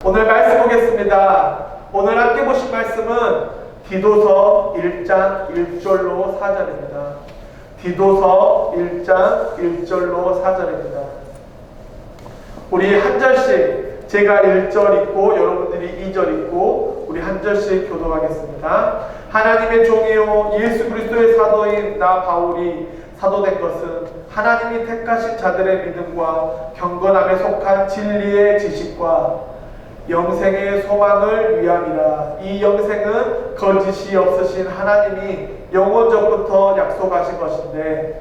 오늘 말씀 보겠습니다. 오늘 함께 보신 말씀은 디도서 1장 1절로 4절입니다. 디도서 1장 1절로 4절입니다. 우리 한 절씩, 제가 1절 읽고 여러분들이 2절 읽고 우리 한 절씩 교독하겠습니다. 하나님의 종이요 예수 그리스도의 사도인 나 바울이 사도된 것은 하나님이 택하신 자들의 믿음과 경건함에 속한 진리의 지식과 영생의 소망을 위함이라. 이 영생은 거짓이 없으신 하나님이 영원전부터 약속하신 것인데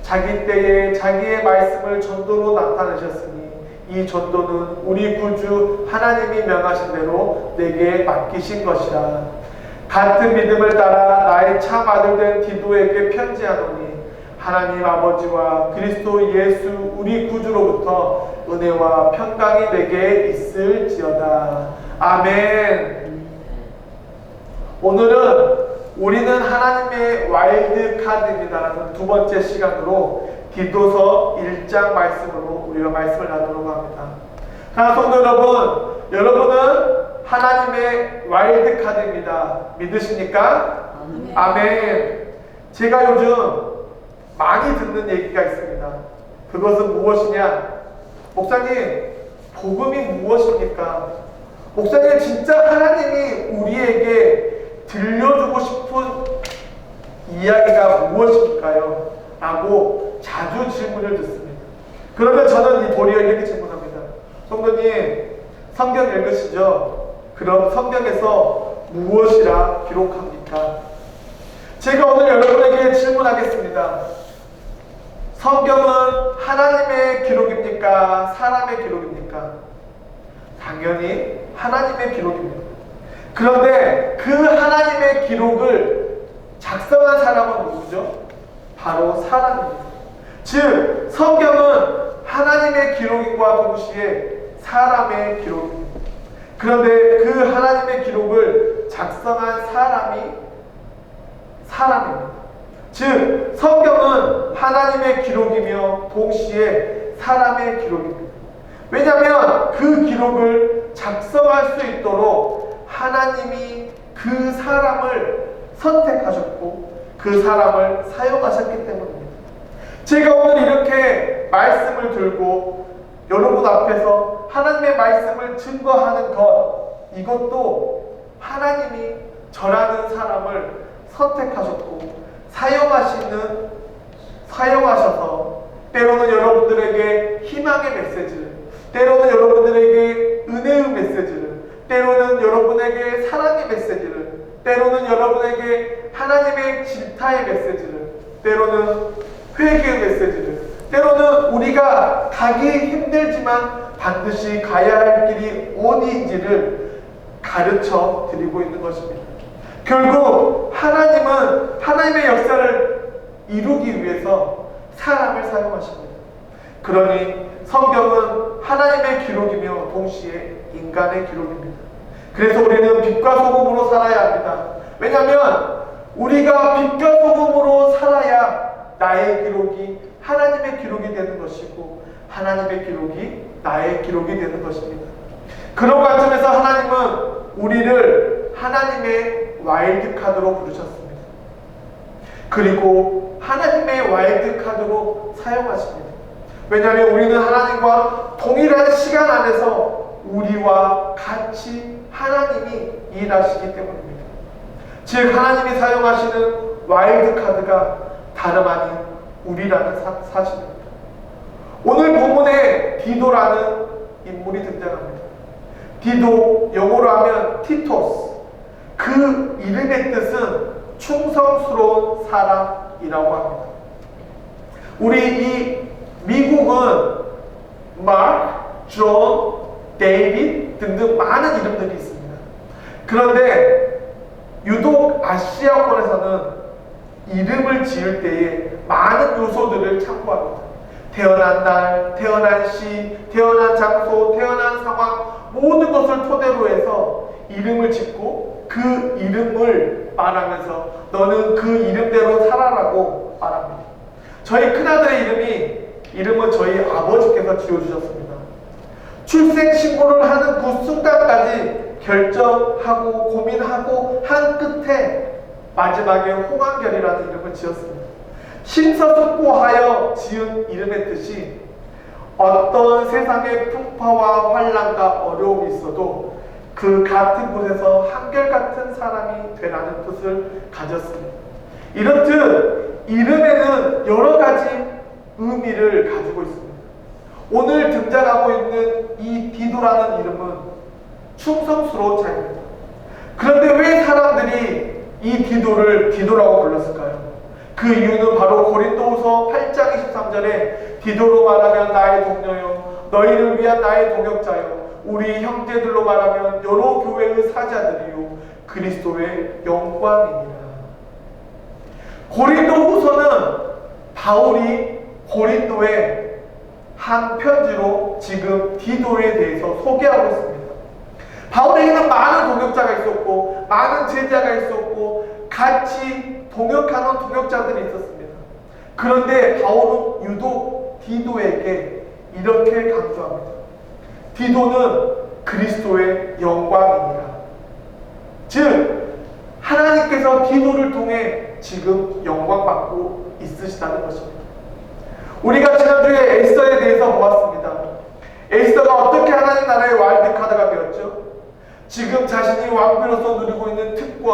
자기 때에 자기의 말씀을 전도로 나타내셨으니 이 전도는 우리 구주 하나님이 명하신 대로 내게 맡기신 것이라. 같은 믿음을 따라 나의 참 아들 된 디도에게 편지하노니 하나님 아버지와 그리스도 예수 우리 구주로부터 은혜와 평강이 내게 있을지어다. 아멘. 오늘은 우리는 하나님의 와일드 카드입니다라는 두 번째 시간으로 디도서 1장 말씀으로 우리가 말씀을 나누려고 합니다. 사랑하는 성도 여러분, 여러분은 하나님의 와일드 카드입니다. 믿으십니까? 아멘. 제가 요즘 많이 듣는 얘기가 있습니다. 그것은 무엇이냐? 목사님, 복음이 무엇입니까? 목사님, 진짜 하나님이 우리에게 들려주고 싶은 이야기가 무엇일까요? 라고 자주 질문을 듣습니다. 그러면 저는 도리어 이렇게 질문합니다. 성도님, 성경 읽으시죠? 그럼 성경에서 무엇이라 기록합니까? 제가 오늘 여러분에게 질문하겠습니다. 성경은 하나님의 기록입니까? 사람의 기록입니까? 당연히 하나님의 기록입니다. 그런데 그 하나님의 기록을 작성한 사람은 누구죠? 바로 사람입니다. 즉, 성경은 하나님의 기록과 동시에 사람의 기록입니다. 그런데 그 하나님의 기록을 작성한 사람이 사람입니다. 즉, 성경은 하나님의 기록이며 동시에 사람의 기록입니다. 왜냐하면 그 기록을 작성할 수 있도록 하나님이 그 사람을 선택하셨고 그 사람을 사용하셨기 때문입니다. 제가 오늘 이렇게 말씀을 들고 여러분 앞에서 하나님의 말씀을 증거하는 것, 이것도 하나님이 저라는 사람을 선택하셨고 사용하셔서 때로는 여러분들에게 희망의 메시지를, 때로는 여러분들에게 은혜의 메시지를, 때로는 여러분에게 사랑의 메시지를, 때로는 여러분에게 하나님의 질타의 메시지를, 때로는 회개의 메시지를, 때로는 우리가 가기 힘들지만 반드시 가야 할 길이 어디인지를 가르쳐 드리고 있는 것입니다. 결국 하나님은 하나님의 역사를 이루기 위해서 사람을 사용하십니다. 그러니 성경은 하나님의 기록이며 동시에 인간의 기록입니다. 그래서 우리는 빛과 소금으로 살아야 합니다. 왜냐하면 우리가 빛과 소금으로 살아야 나의 기록이 하나님의 기록이 되는 것이고 하나님의 기록이 나의 기록이 되는 것입니다. 그런 관점에서 하나님은 우리를 하나님의 와일드카드로 부르셨습니다. 그리고 하나님의 와일드카드로 사용하십니다. 왜냐하면 우리는 하나님과 동일한 시간 안에서 우리와 같이 하나님이 일하시기 때문입니다. 즉, 하나님이 사용하시는 와일드카드가 다름 아닌 우리라는 사실입니다. 오늘 본문에 디도라는 인물이 등장합니다. 디도, 영어로 하면 티토스. 그 이름의 뜻은 충성스러운 사람이라고 합니다. 우리 이 미국은 마크, 존, 데이빗 등등 많은 이름들이 있습니다. 그런데 유독 아시아권에서는 이름을 지을 때에 많은 요소들을 참고합니다. 태어난 날, 태어난 시, 태어난 장소, 태어난 상황, 모든 것을 토대로 해서 이름을 짓고 그 이름을 말하면서 너는 그 이름대로 살아라고 말합니다. 저희 큰아들의 이름은 저희 아버지께서 지어주셨습니다. 출생신고를 하는 그 순간까지 결정하고 고민하고 한 끝에 마지막에 홍한결이라는 이름을 지었습니다. 심사숙고하여 지은 이름의 뜻이 어떤 세상의 풍파와 환난과 어려움이 있어도 그 같은 곳에서 한결같은 사람이 되라는 뜻을 가졌습니다. 이렇듯 이름에는 여러 가지 의미를 가지고 있습니다. 오늘 등장하고 있는 이 디도라는 이름은 충성스러운 자입니다. 그런데 왜 사람들이 이 디도를 디도라고 불렀을까요? 그 이유는 바로 고린도후서 8장 23절에 디도로 말하면 나의 동료요 너희를 위한 나의 동역자요 우리 형제들로 말하면 여러 교회의 사자들이요 그리스도의 영광이니라. 고린도후서는 바울이 고린도에 한 편지로 지금 디도에 대해서 소개하고 있습니다. 바울에게는 많은 동역자가 있었고 많은 제자가 있었고 같이 동역하는 동역자들이 있었습니다. 그런데 바울은 유독 디도에게 이렇게 강조합니다. 디도는 그리스도의 영광이니라. 즉 하나님께서 디도를 통해 지금 영광받고 있으시다는 것입니다. 우리가 지난주에 에스더에 대해서 보았습니다. 에스더가 어떻게 하나님 나라의 와일드카드가 되었죠? 지금 자신이 왕비로서 누리고 있는 특권,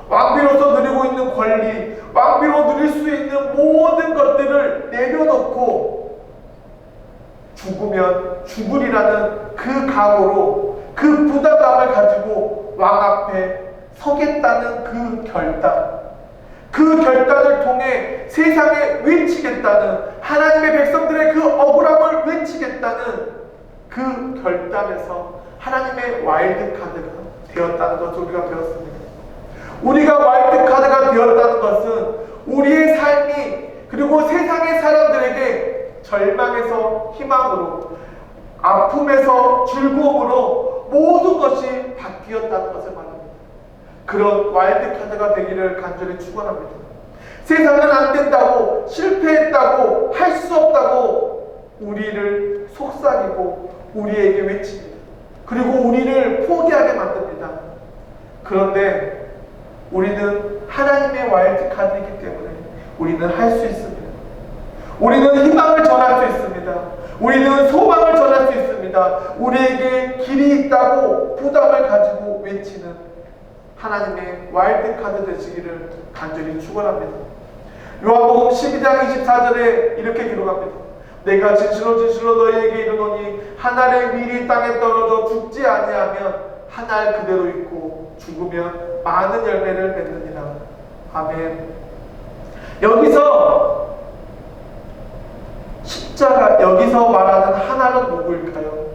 왕비로서 누리고 있는 권리, 왕비로 누릴 수 있는 모든 것들을 내려놓고 죽으면 죽으리라는 그 각오로 그 부담감을 가지고 왕 앞에 서겠다는 그 결단, 그 결단을 통해 세상에 외치겠다는, 하나님의 백성들의 그 억울함을 외치겠다는 그 결단에서 하나님의 와일드카드가 되었다는 것을 우리가 배웠습니다. 우리가 와일드카드가 되었다는 것은 우리의 삶이, 그리고 세상의 사람들에게 절망에서 희망으로, 아픔에서 즐거움으로 모든 것이 바뀌었다는 것을 말합니다. 그런 와일드카드가 되기를 간절히 축원합니다. 세상은 안 된다고, 실패했다고, 할 수 없다고 우리를 속삭이고 우리에게 외칩니다. 그리고 우리를 포기하게 만듭니다. 그런데 우리는 하나님의 와일드카드이기 때문에 우리는 할 수 있습니다. 우리는 희망을 전할 수 있습니다. 우리는 소망을 전할 수 있습니다. 우리에게 길이 있다고 부담을 가지고 외치는 하나님의 와일드카드 되시기를 간절히 축원합니다. 요한복음 12장 24절에 이렇게 기록합니다. 내가 진실로 진실로 너희에게 이르노니 한 알의 밀이 땅에 떨어져 죽지 아니하면 한 알 그대로 있고 죽으면 많은 열매를 맺느니라. 아멘. 여기서 십자가, 여기서 말하는 한 알은 누구일까요?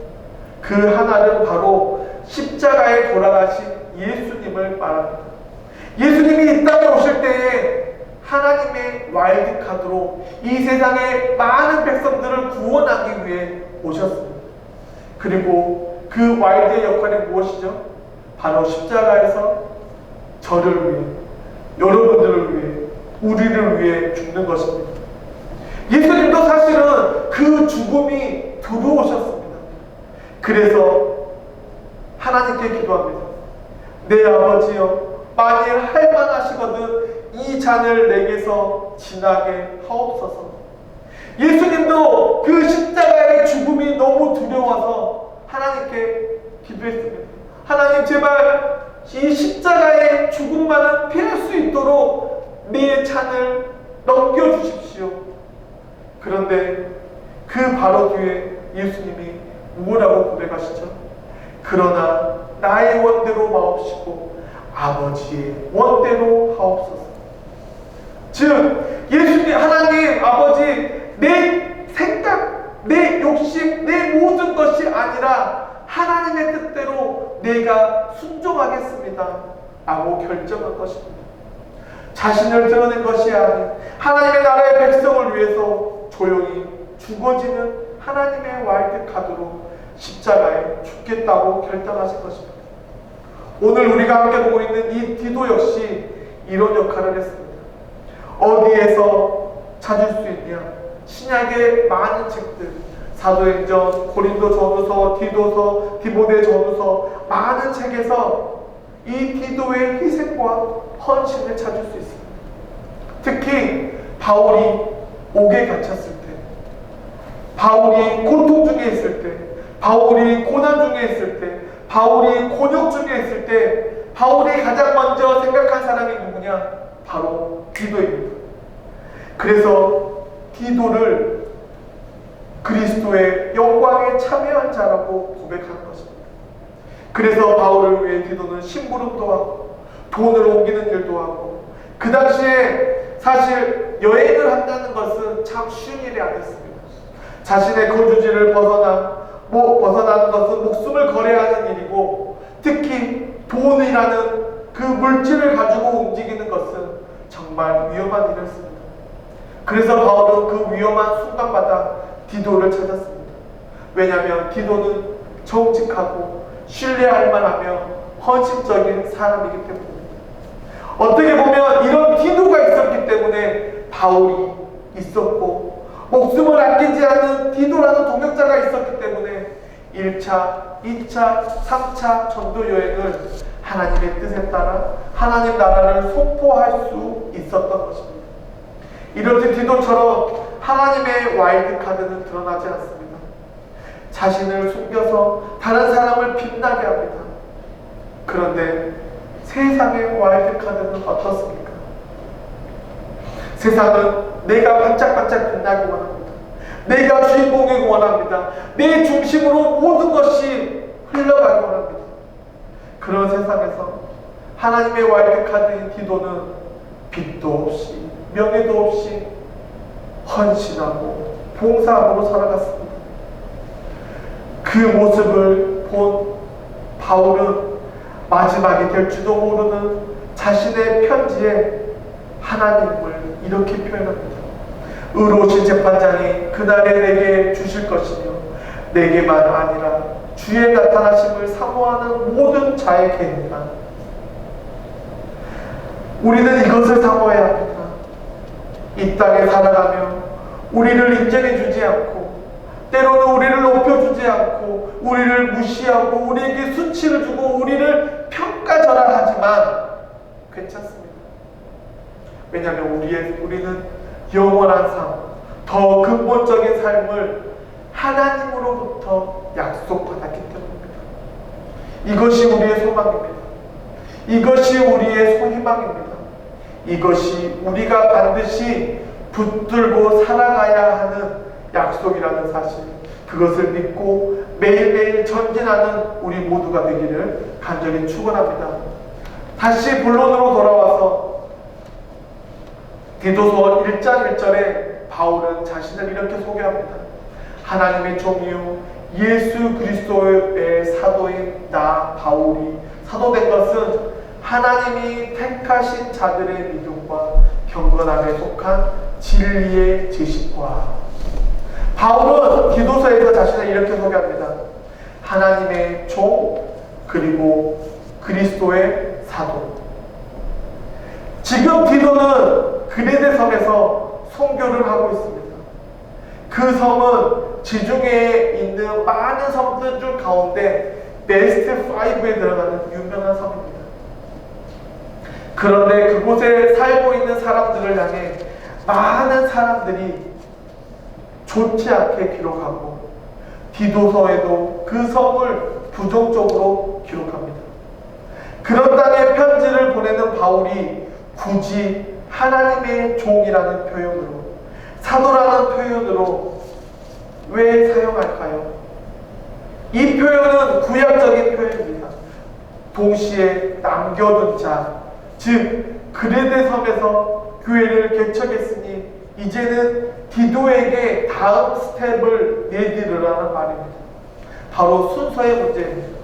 그 한 알은 바로 십자가에 돌아가신 예수님을 말합니다. 예수님이 이 땅에 오실 때에 하나님의 와일드카드로 이 세상의 많은 백성들을 구원하기 위해 오셨습니다. 그리고 그 와일드의 역할이 무엇이죠? 바로 십자가에서 저를 위해, 여러분들을 위해, 우리를 위해 죽는 것입니다. 예수님도 사실은 그 죽음이 두려우셨습니다. 그래서 하나님께 기도합니다. 내 아버지여, 만일 할만하시거든 이 잔을 내게서 지나게 하옵소서. 예수님도 그 십자가의 죽음이 너무 두려워서 하나님께 기도했습니다. 하나님, 제발 이 십자가의 죽음만은 피할 수 있도록 내 잔을 넘겨주십시오. 그런데 그 바로 뒤에 예수님이 뭐라고 고백하시죠? 그러나 나의 원대로 마옵시고 아버지의 원대로 하옵소서. 즉 예수님, 하나님 아버지, 내 생각, 내 욕심, 내 모든 것이 아니라 하나님의 뜻대로 내가 순종하겠습니다 라고 결정한 것입니다. 자신을 드러낸 것이 아닌 하나님의 나라의 백성을 위해서 조용히 죽어지는 하나님의 와일드카드로 십자가에 죽겠다고 결단하신 것입니다. 오늘 우리가 함께 보고 있는 이 디도 역시 이런 역할을 했습니다. 어디에서 찾을 수 있냐? 신약의 많은 책들, 사도행전, 고린도전후서, 디도서, 디모데전후서 많은 책에서 이 디도의 희생과 헌신을 찾을 수 있습니다. 특히 바울이 옥에 갇혔을 때, 바울이 고통 중에 있을 때, 바울이 고난 중에 있을 때, 바울이 곤욕 중에 있을 때 바울이 가장 먼저 생각한 사람이 누구냐? 바로 디도입니다. 그래서 디도를 그리스도의 영광에 참여한 자라고 고백하는 것입니다. 그래서 바울을 위해 디도는 심부름도 하고 돈을 옮기는 일도 하고, 그 당시에 사실 여행을 한다는 것은 참 쉬운 일이 아니었습니다. 자신의 거주지를 벗어나는 것은 목숨을 거래하는 일이고, 특히 돈이라는 그 물질을 가지고 움직이는 것은 정말 위험한 일이었습니다. 그래서 바울은 그 위험한 순간마다 디도를 찾았습니다. 왜냐하면 디도는 정직하고 신뢰할 만하며 헌신적인 사람이기 때문입니다. 어떻게 보면 이런 디도가 있었기 때문에 바울이 있었고, 목숨을 아끼지 않는 디도라는 동역자가 있었기 때문에 1차, 2차, 3차 전도 여행을 하나님의 뜻에 따라 하나님 나라를 선포할 수 있었던 것입니다. 이렇듯 디도처럼 하나님의 와일드카드는 드러나지 않습니다. 자신을 숨겨서 다른 사람을 빛나게 합니다. 그런데 세상의 와일드카드는 어떻습니까? 세상은 내가 반짝반짝 빛나기 원합니다. 내가 주인공이기 원합니다. 내 중심으로 모든 것이 흘러가기 원합니다. 그런 세상에서 하나님의 와일드카드인 디도는 빚도 없이 명예도 없이 헌신하고 봉사함으로 살아갔습니다. 그 모습을 본 바울은 마지막이 될지도 모르는 자신의 편지에 하나님을 이렇게 표현합니다. 의로우신 재판장이 그날에 내게 주실 것이며 내게만 아니라 주의 나타나심을 사모하는 모든 자에게니라. 우리는 이것을 사모해야 합니다. 이 땅에 살아가며 우리를 인정해주지 않고, 때로는 우리를 높여주지 않고, 우리를 무시하고 우리에게 수치를 주고 우리를 평가절하하지만 괜찮습니다. 왜냐하면 우리는 영원한 삶, 더 근본적인 삶을 하나님으로부터 약속받았기 때문입니다. 이것이 우리의 소망입니다. 이것이 우리의 소희망입니다. 이것이 우리가 반드시 붙들고 살아가야 하는 약속이라는 사실, 그것을 믿고 매일매일 전진하는 우리 모두가 되기를 간절히 축원합니다. 다시 본론으로 돌아와서 디도서 1장 1절에 바울은 자신을 이렇게 소개합니다. 하나님의 종이요 예수 그리스도의 사도인 나 바울이 사도된 것은 하나님이 택하신 자들의 믿음과 경건함에 속한 진리의 지식과. 바울은 디도서에서 자신을 이렇게 소개합니다. 하나님의 종, 그리고 그리스도의 사도. 지금 디도는 그레데 섬에서 선교를 하고 있습니다. 그 섬은 지중해에 있는 많은 섬들 중 가운데 베스트 5에 들어가는 유명한 섬입니다. 그런데 그곳에 살고 있는 사람들을 향해 많은 사람들이 좋지 않게 기록하고, 디도서에도 그 섬을 부정적으로 기록합니다. 그런 땅에 편지를 보내는 바울이 굳이 하나님의 종이라는 표현으로, 사도라는 표현으로 왜 사용할까요? 이 표현은 구약적인 표현입니다. 동시에 남겨둔 자, 즉 그레데 섬에서 교회를 개척했으니 이제는 디도에게 다음 스텝을 내디르라는 말입니다. 바로 순서의 문제입니다.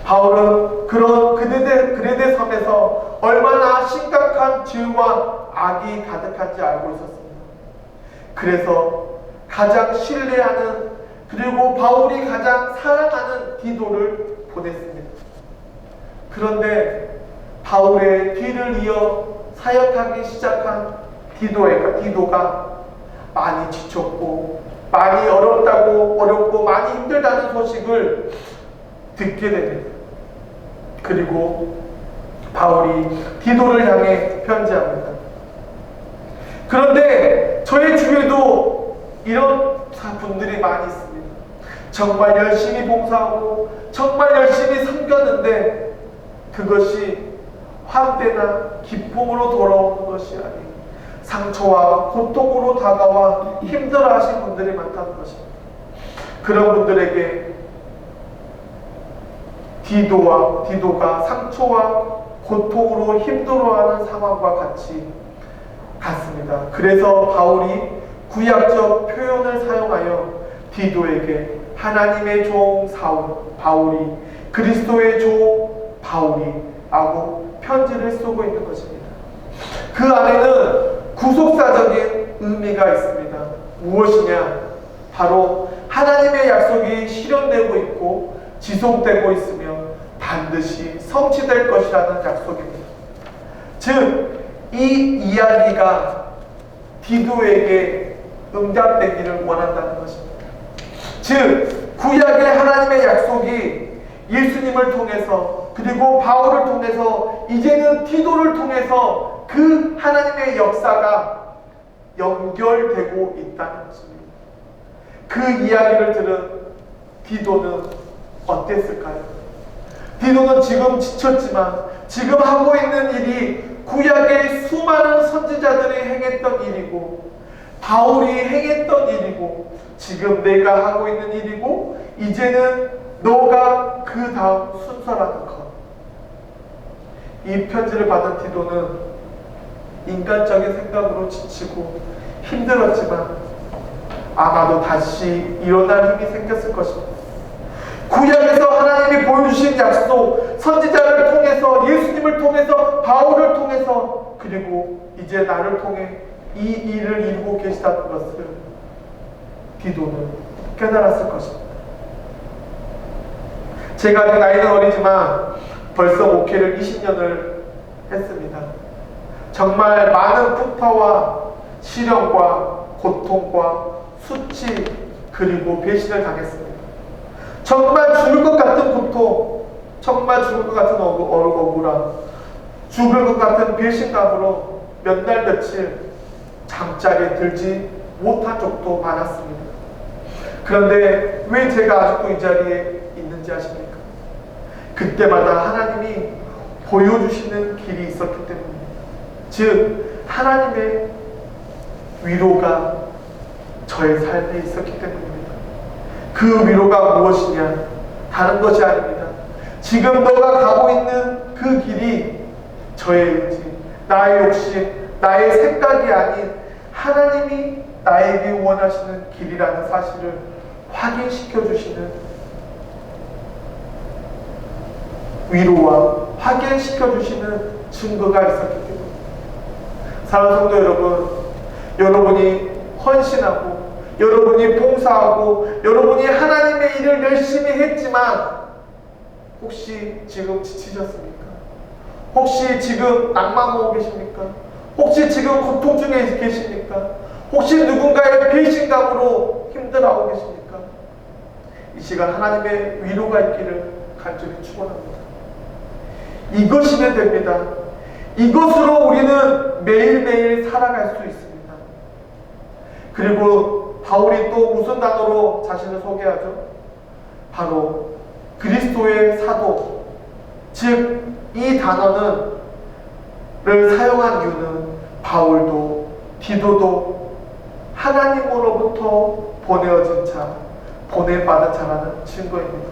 바울은 그런 그레데 섬에서 얼마나 심각한 죄와 악이 가득한지 알고 있었습니다. 그래서 가장 신뢰하는, 그리고 바울이 가장 사랑하는 디도를 보냈습니다. 그런데 바울의 뒤를 이어 사역하기 시작한 디도가 많이 지쳤고 많이 어렵고 많이 힘들다는 소식을 듣게 됩니다. 그리고 바울이 디도를 향해 편지합니다. 그런데 저의 주위에도 이런 분들이 많이 있습니다. 정말 열심히 봉사하고 정말 열심히 섬겼는데 그것이 환대나 기쁨으로 돌아오는 것이 아니고 상처와 고통으로 다가와 힘들어하신 분들이 많다는 것입니다. 그런 분들에게 디도가 상처와 고통으로 힘들어하는 상황과 같습니다. 그래서 바울이 구약적 표현을 사용하여 디도에게 하나님의 종 바울이 그리스도의 종 바울이라고 편지를 쓰고 있는 것입니다. 그 안에는 구속사적인 의미가 있습니다. 무엇이냐? 바로 하나님의 약속이 실현되고 있고 지속되고 있으며 반드시 성취될 것이라는 약속입니다. 즉, 이 이야기가 디도에게 응답되기를 원한다는 것입니다. 즉, 구약의 하나님의 약속이 예수님을 통해서 그리고 바울을 통해서 이제는 디도를 통해서 그 하나님의 역사가 연결되고 있다는 것입니다. 그 이야기를 들은 디도는 어땠을까요? 디도는 지금 지쳤지만 지금 하고 있는 일이 구약의 수많은 선지자들이 행했던 일이고 바울이 행했던 일이고 지금 내가 하고 있는 일이고 이제는 너가 그 다음 순서라는 것. 이 편지를 받은 디도는 인간적인 생각으로 지치고 힘들었지만 아마도 다시 일어날 힘이 생겼을 것입니다. 구약에서 하나님이 보여주신 약속, 선지자를 통해서 예수님을 통해서 바울을 통해서 그리고 이제 나를 통해 이 일을 이루고 계시다는 것을 디도는 깨달았을 것입니다. 제가 아직 나이는 어리지만 벌써 목회를 20년을 했습니다. 정말 많은 풍파와 시련과 고통과 수치 그리고 배신을 당했습니다. 정말 죽을 것 같은 고통, 정말 죽을 것 같은 억울함, 죽을 것 같은 배신감으로 몇 날 며칠 잠자리에 들지 못한 적도 많았습니다. 그런데 왜 제가 아직도 이 자리에 있는지 아십니까? 그때마다 하나님이 보여주시는 길이 있었기 때문입니다. 즉, 하나님의 위로가 저의 삶에 있었기 때문입니다. 그 위로가 무엇이냐? 다른 것이 아닙니다. 지금 너가 가고 있는 그 길이 저의 의지, 나의 욕심, 나의 생각이 아닌 하나님이 나에게 원하시는 길이라는 사실을 확인시켜 주시는 위로와 확인시켜 주시는 증거가 있었기 때문입니다. 사랑하는 성도 여러분, 여러분이 헌신하고 여러분이 봉사하고 여러분이 하나님의 일을 열심히 했지만 혹시 지금 지치셨습니까? 혹시 지금 낭만 오고 계십니까? 혹시 지금 고통 중에 계십니까? 혹시 누군가의 배신감으로 힘들어하고 계십니까? 이 시간 하나님의 위로가 있기를 간절히 축원합니다. 이것이면 됩니다. 이것으로 우리는 매일매일 살아갈 수 있습니다. 그리고 바울이 또 무슨 단어로 자신을 소개하죠? 바로 그리스도의 사도. 즉, 이 단어를 사용한 이유는 바울도 디도도 하나님으로부터 보내어진 자, 보내받은 자라는 증거입니다.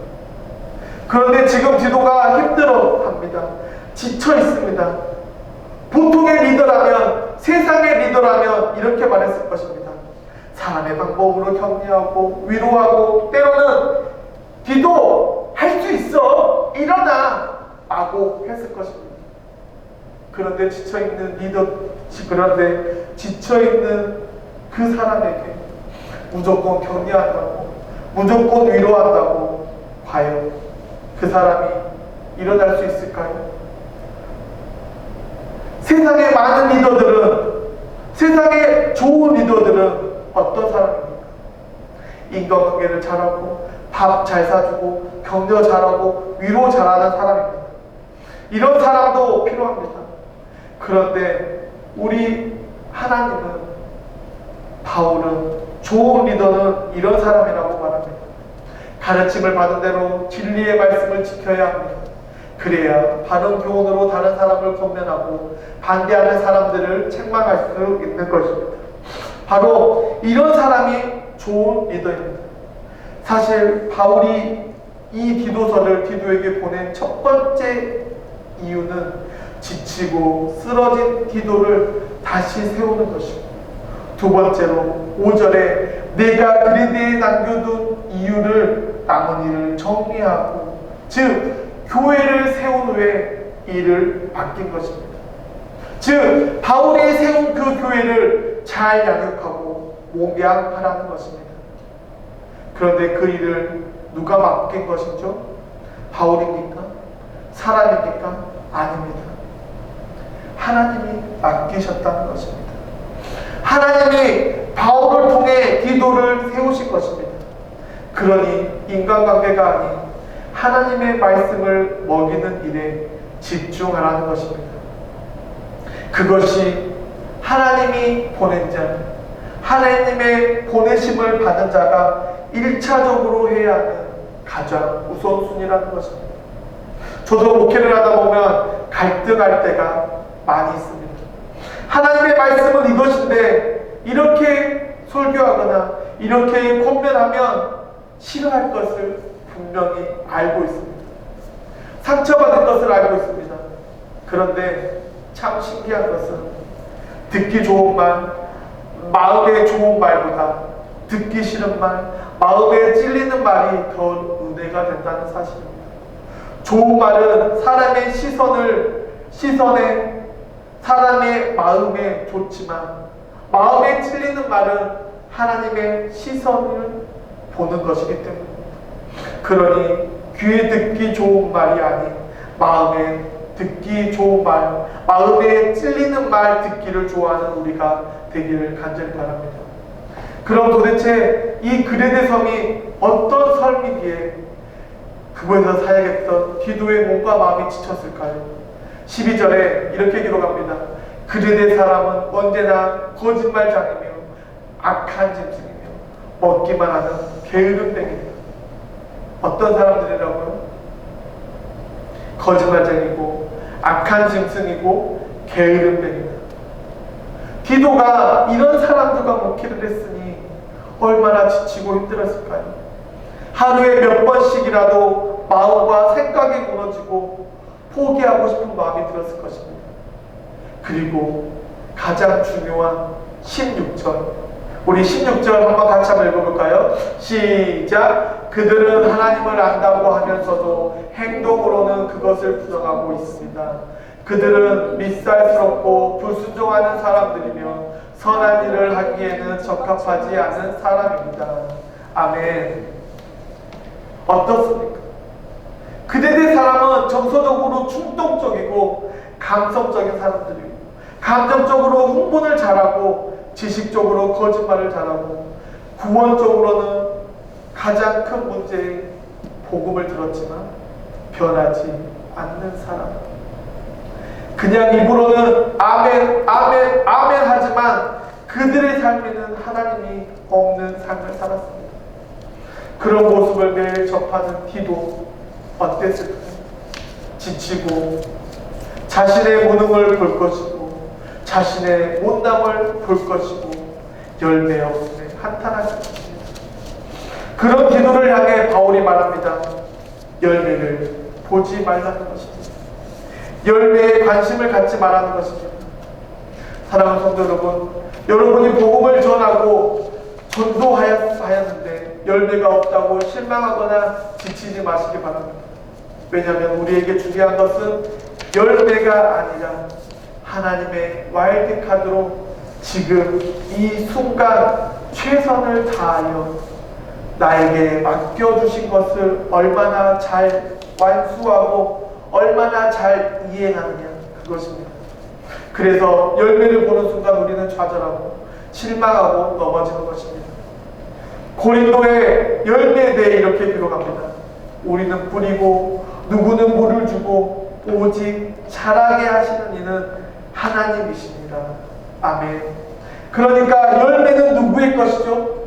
그런데 지금 디도가 힘들어합니다. 지쳐 있습니다. 보통의 리더라면, 세상의 리더라면 이렇게 말했을 것입니다. 사람의 방법으로 격려하고 위로하고 때로는 디도 할 수 있어, 일어나 라고 했을 것입니다. 그런데 지쳐있는 그 사람에게 무조건 격려한다고, 무조건 위로한다고 과연 그 사람이 일어날 수 있을까요? 세상의 많은 리더들은, 세상의 좋은 리더들은 어떤 사람입니까? 인간관계를 잘하고 밥 잘 사주고 격려 잘하고 위로 잘하는 사람입니다. 이런 사람도 필요합니다. 그런데 우리 하나님은, 바울은 좋은 리더는 이런 사람이라고 말합니다. 가르침을 받은 대로 진리의 말씀을 지켜야 합니다. 그래야 바른 교훈으로 다른 사람을 권면하고 반대하는 사람들을 책망할 수 있는 것입니다. 바로 이런 사람이 좋은 리더입니다. 사실 바울이 이 디도서를 디도에게 보낸 첫 번째 이유는 지치고 쓰러진 디도를 다시 세우는 것이고, 두 번째로 5절에 내가 그레데에 남겨둔 이유를 남은 일을 정리하고, 즉 교회를 세운 후에 일을 맡긴 것입니다. 즉 바울이 세운 그 교회를 잘 양육하고 목양하라는 것입니다. 그런데 그 일을 누가 맡긴 것이죠? 바울입니까? 사람입니까? 아닙니다. 하나님이 맡기셨다는 것입니다. 하나님이 바울을 통해 디도를 세우신 것입니다. 그러니 인간관계가 아닌 하나님의 말씀을 먹이는 일에 집중하라는 것입니다. 그것이 하나님이 보낸 자, 하나님의 보내심을 받은 자가 1차적으로 해야 하는 가장 우선순위라는 것입니다. 저도 목회를 하다 보면 갈등할 때가 많이 있습니다. 하나님의 말씀은 이것인데 이렇게 설교하거나 이렇게 권면하면 싫어할 것을 분명히 알고 있습니다. 상처받을 것을 알고 있습니다. 그런데 참 신기한 것은 듣기 좋은 말, 마음에 좋은 말보다 듣기 싫은 말, 마음에 찔리는 말이 더 은혜가 된다는 사실입니다. 좋은 말은 사람의 시선에 사람의 마음에 좋지만, 마음에 찔리는 말은 하나님의 시선을 보는 것이기 때문입니다. 그러니 귀에 듣기 좋은 말이 아닌 마음에 듣기 좋은 말, 마음에 찔리는 말 듣기를 좋아하는 우리가 되기를 간절히 바랍니다. 그럼 도대체 이 그레데 섬이 어떤 섬이기에 그곳에서 사역했던 디도의 몸과 마음이 지쳤을까요? 12절에 이렇게 기록합니다. 그레데 사람은 언제나 거짓말장이며 악한 짐승이며 먹기만 하는 게으름뱅이다. 어떤 사람들이라고요? 거짓말쟁이고 악한 짐승이고 게으름뱅이다. 디도가 이런 사람들과 목회를 했으니 얼마나 지치고 힘들었을까요? 하루에 몇 번씩이라도 마음과 생각이 무너지고 포기하고 싶은 마음이 들었을 것입니다. 그리고 가장 중요한 16절, 우리 16절 한번 같이 한번 읽어볼까요? 시작! 그들은 하나님을 안다고 하면서도 행동으로는 그것을 부정하고 있습니다. 그들은 밉살스럽고 불순종하는 사람들이며 선한 일을 하기에는 적합하지 않은 사람입니다. 아멘. 어떻습니까? 그들의 사람은 정서적으로 충동적이고 감성적인 사람들이고, 감정적으로 흥분을 잘하고, 지식적으로 거짓말을 잘하고, 구원적으로는 가장 큰 문제의 복음을 들었지만 변하지 않는 사람. 그냥 입으로는 아멘, 아멘, 아멘 하지만 그들의 삶에는 하나님이 없는 삶을 살았습니다. 그런 모습을 매일 접하는 디도 어땠을까요? 지치고 자신의 무능을 볼 것이고 자신의 못남을 볼 것이고 열매 없음에 한탄할 것입니다. 그런 디도를 향해 바울이 말합니다. 열매를 보지 말라는 것입니다. 열매에 관심을 갖지 말라는 것입니다. 사랑하는 성도 여러분, 여러분이 복음을 전하고 전도하였는데 열매가 없다고 실망하거나 지치지 마시기 바랍니다. 왜냐하면 우리에게 중요한 것은 열매가 아니라 하나님의 와일드카드로 지금 이 순간 최선을 다하여 나에게 맡겨주신 것을 얼마나 잘 완수하고 얼마나 잘 이행하느냐, 그것입니다. 그래서 열매를 보는 순간 우리는 좌절하고 실망하고 넘어지는 것입니다. 고린도의 열매에 대해 이렇게 기록합니다. 우리는 뿌리고 누구는 물을 주고 오직 자라게 하시는 이는 하나님이십니다. 아멘. 그러니까 열매는 누구의 것이죠?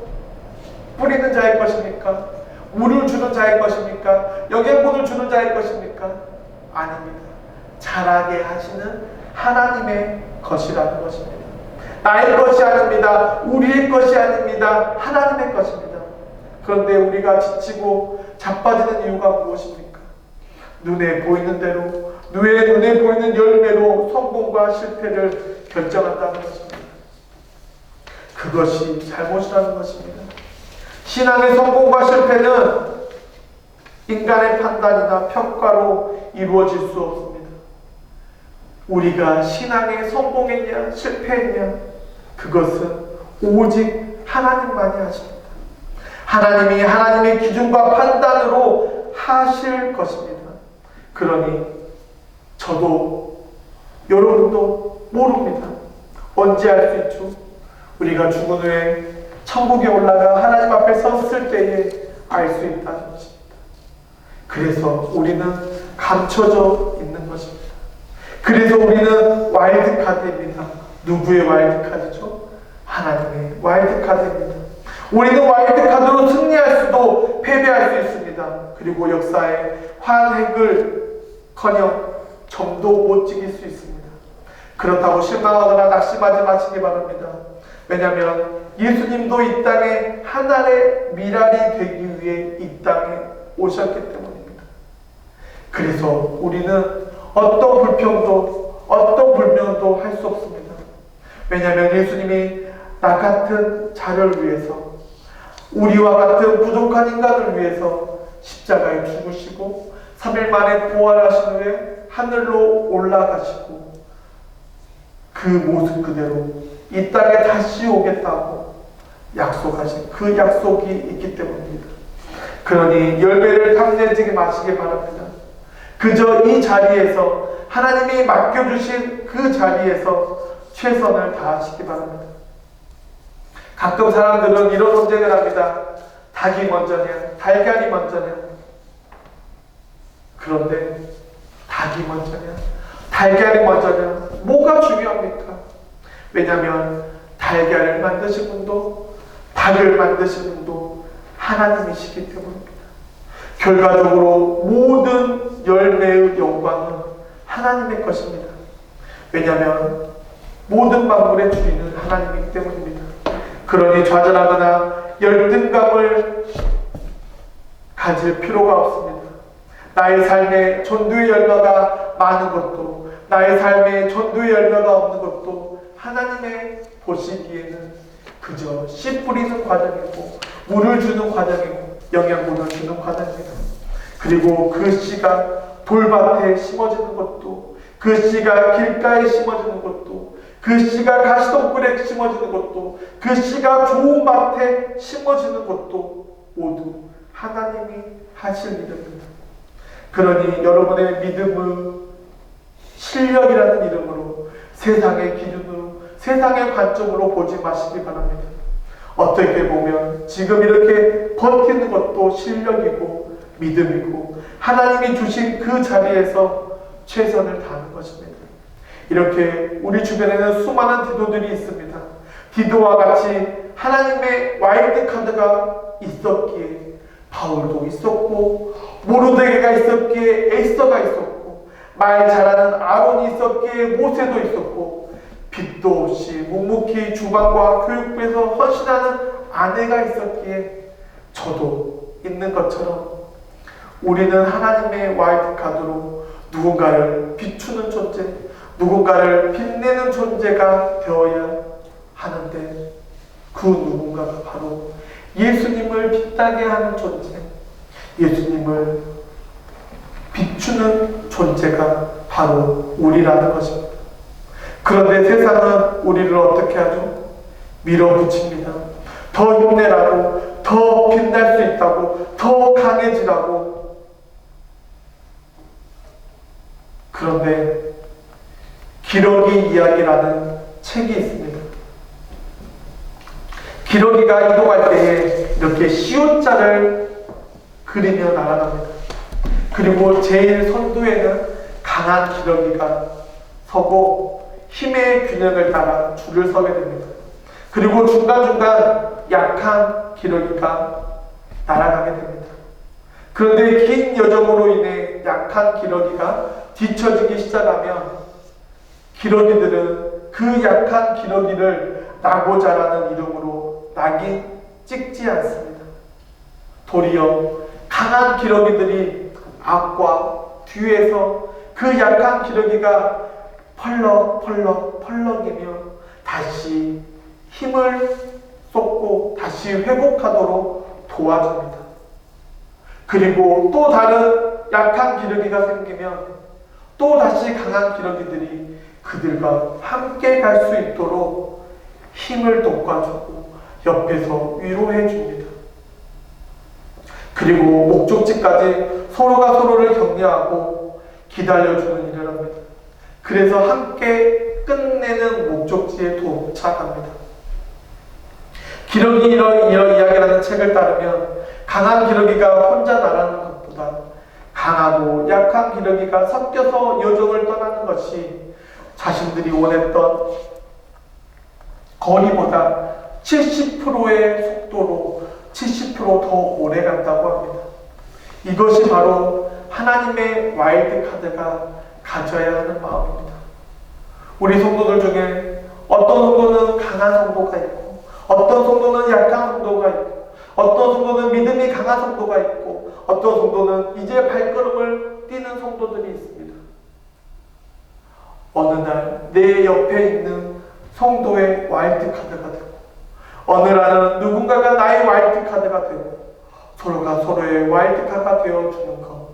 뿌리는 자의 것입니까? 물을 주는 자의 것입니까? 영양분을 주는 자의 것입니까? 아닙니다. 자라게 하시는 하나님의 것이라는 것입니다. 나의 것이 아닙니다. 우리의 것이 아닙니다. 하나님의 것입니다. 그런데 우리가 지치고 자빠지는 이유가 무엇입니까? 눈에 보이는 대로, 눈에 보이는 열매로 성공과 실패를 결정한다는 것입니다. 그것이 잘못이라는 것입니다. 신앙의 성공과 실패는 인간의 판단이나 평가로 이루어질 수 없습니다. 우리가 신앙에 성공했냐 실패했냐, 그것은 오직 하나님만이 하십니다. 하나님이 하나님의 기준과 판단으로 하실 것입니다. 그러니 저도 여러분도 모릅니다. 언제 알 수 있죠? 우리가 죽은 후에 천국에 올라가 하나님 앞에 섰을 때에 알 수 있다는 것입니다. 그래서 우리는 감춰져 있는 것입니다. 그래서 우리는 와일드카드입니다. 누구의 와일드카드죠? 하나님의 와일드카드입니다. 우리는 와일드카드로 승리할 수도 패배할 수 있습니다. 그리고 역사의 환획을커녕 점도 못 찍을 수 있습니다. 그렇다고 실망하거나 낙심하지 마시기 바랍니다. 왜냐하면 예수님도 이 땅에 하나의 미랄이 되기 위해 이 땅에 오셨기 때문입니다. 그래서 우리는 어떤 불평도 어떤 불명도 할 수 없습니다. 왜냐하면 예수님이 나 같은 자를 위해서, 우리와 같은 부족한 인간을 위해서 십자가에 죽으시고 3일 만에 부활하신 후에 하늘로 올라가시고 그 모습 그대로 이 땅에 다시 오겠다고 약속하신 그 약속이 있기 때문입니다. 그러니 열매를 탐내지 마시기 바랍니다. 그저 이 자리에서, 하나님이 맡겨주신 그 자리에서 최선을 다하시기 바랍니다. 가끔 사람들은 이런 논쟁을 합니다. 닭이 먼저냐, 달걀이 먼저냐. 그런데 닭이 먼저냐, 달걀이 먼저냐, 뭐가 중요합니까? 왜냐하면 달걀을 만드신 분도 닭을 만드신 분도 하나님이시기 때문입니다. 결과적으로 모든 열매의 영광은 하나님의 것입니다. 왜냐하면 모든 만물의 주인은 하나님이기 때문입니다. 그러니 좌절하거나 열등감을 가질 필요가 없습니다. 나의 삶에 전도의 열매가 많은 것도, 나의 삶에 전도의 열매가 없는 것도 하나님의 보시기에는 그저 씨 뿌리는 과정이고, 물을 주는 과정이고, 영양분을 주는 과정입니다. 그리고 그 씨가 돌밭에 심어지는 것도, 그 씨가 길가에 심어지는 것도, 그 씨가 가시덤불에 심어지는 것도, 그 씨가 좋은 밭에 심어지는 것도 모두 하나님이 하실 일입니다. 그러니 여러분의 믿음의 실력이라는 이름으로, 세상의 기준으로, 세상의 관점으로 보지 마시기 바랍니다. 어떻게 보면 지금 이렇게 버티는 것도 실력이고 믿음이고 하나님이 주신 그 자리에서 최선을 다하는 것입니다. 이렇게 우리 주변에는 수많은 디도들이 있습니다. 디도와 같이 하나님의 와일드카드가 있었기에 바울도 있었고, 모르드게가 있었기에 에스더가 있었고, 말 잘하는 아론이 있었기에 모세도 있었고, 빚도 없이 묵묵히 주방과 교육부에서 헌신하는 아내가 있었기에 저도 있는 것처럼 우리는 하나님의 와일드카드로 누군가를 비추는 존재, 누군가를 빛내는 존재가 되어야 하는데, 그 누군가가 바로 예수님을 빛나게 하는 존재, 예수님을 비추는 존재가 바로 우리라는 것입니다. 그런데 세상은 우리를 어떻게 하죠? 밀어붙입니다. 더 힘내라고, 더 빛날 수 있다고, 더 강해지라고. 그런데 기러기 이야기라는 책이 있습니다. 기러기가 이동할 때에 이렇게 시옷자를 그리며 날아갑니다. 그리고 제일 선두에는 강한 기러기가 서고 힘의 균형을 따라 줄을 서게 됩니다. 그리고 중간중간 약한 기러기가 날아가게 됩니다. 그런데 긴 여정으로 인해 약한 기러기가 뒤처지기 시작하면 기러기들은 그 약한 기러기를 나고자라는 이름으로 낙인 찍지 않습니다. 도리어 강한 기러기들이 앞과 뒤에서 그 약한 기러기가 펄럭이며 다시 힘을 쏟고 다시 회복하도록 도와줍니다. 그리고 또 다른 약한 기러기가 생기면 또 다시 강한 기러기들이 그들과 함께 갈 수 있도록 힘을 돋궈주고 옆에서 위로해 줍니다. 그리고 목적지까지 서로가 서로를 격려하고 기다려주는 일을 합니다. 그래서 함께 끝내는 목적지에 도착합니다. 기러기 이야기라는 책을 따르면 강한 기러기가 혼자 나가는 것보다 강하고 약한 기러기가 섞여서 여정을 떠나는 것이 자신들이 원했던 거리보다 70%의 속도로 70%더 오래 간다고 합니다. 이것이 바로 하나님의 와일드카드가 가져야 하는 마음입니다. 우리 성도들 중에 어떤 성도는 강한 성도가 있고 어떤 성도는 약한 성도가 있고 어떤 성도는 믿음이 강한 성도가 있고 어떤 성도는 이제 발걸음을 뛰는 성도들이 있습니다. 어느 날 내 옆에 있는 성도의 와일드카드가 되고 어느 날은 누군가가 나의 와일드카드가 되고 서로가 서로의 와일드카드가 되어주는 것,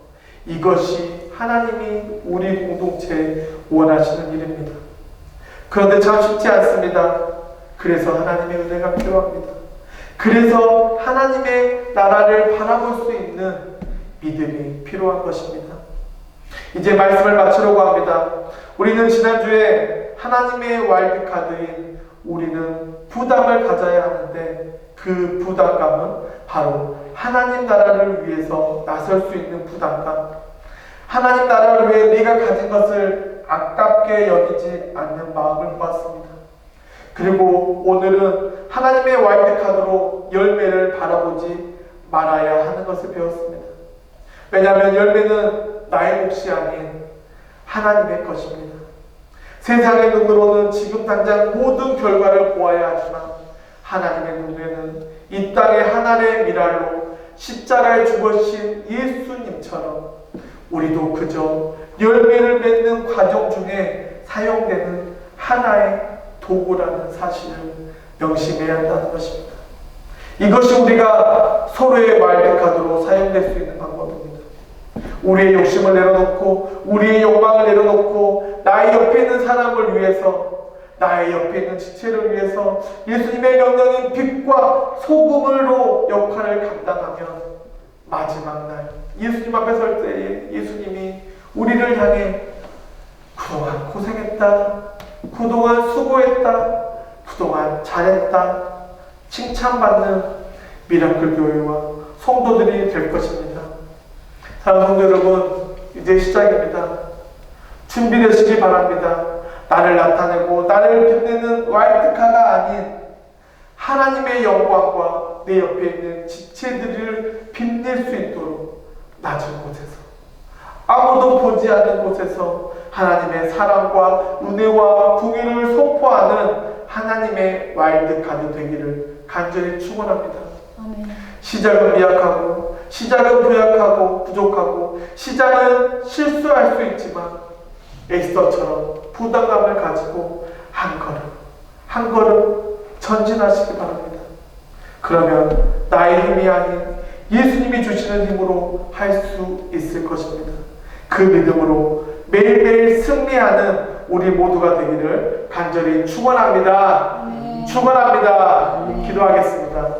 이것이 하나님이 우리 공동체에 원하시는 일입니다. 그런데 참 쉽지 않습니다. 그래서 하나님의 은혜가 필요합니다. 그래서 하나님의 나라를 바라볼 수 있는 믿음이 필요한 것입니다. 이제 말씀을 마치려고 합니다. 우리는 지난주에 하나님의 와일드카드인 우리는 부담을 가져야 하는데 그 부담감은 바로 하나님 나라를 위해서 나설 수 있는 부담감, 하나님 나라를 위해 네가 가진 것을 아깝게 여기지 않는 마음을 보았습니다. 그리고 오늘은 하나님의 와일드카드로 열매를 바라보지 말아야 하는 것을 배웠습니다. 왜냐하면 열매는 나의 몫이 아닌 하나님의 것입니다. 세상의 눈으로는 지금 당장 모든 결과를 보아야 하지만 하나님의 눈에는 이 땅의 하나의 미랄로 십자가에 죽으신 예수님처럼 우리도 그저 열매를 맺는 과정 중에 사용되는 하나의 도구라는 사실을 명심해야 한다는 것입니다. 이것이 우리가 서로의 와일드카드로 사용될 수 있는 방법입니다. 우리의 욕심을 내려놓고 우리의 욕망을 내려놓고 나의 옆에 있는 사람을 위해서, 나의 옆에 있는 지체를 위해서 예수님의 명령인 빛과 소금으로 역할을 감당하면 마지막 날 예수님 앞에 설 때에 예수님이 우리를 향해 그동안 고생했다, 그동안 수고했다, 그동안 잘했다 칭찬받는 미라클 교회와 성도들이 될 것입니다. 사랑하는 성도 여러분, 이제 시작입니다. 준비되시기 바랍니다. 나를 나타내고 나를 빛내는 와일드카가 아닌 하나님의 영광과 내 옆에 있는 지체들을 빛낼 수 있도록 낮은 곳에서, 아무도 보지 않는 곳에서 하나님의 사랑과 은혜와 궁유를 선포하는 하나님의 와일드카드 되기를 간절히 축원합니다. 시작은 미약하고 시작은 부약하고 부족하고 시작은 실수할 수 있지만 에스더처럼 부담감을 가지고 한 걸음 전진하시기 바랍니다. 그러면 나의 힘이 아닌 예수님이 주시는 힘으로 할 수 있을 것입니다. 그 믿음으로 매일매일 승리하는 우리 모두가 되기를 간절히 축원합니다. 축원합니다. 기도하겠습니다.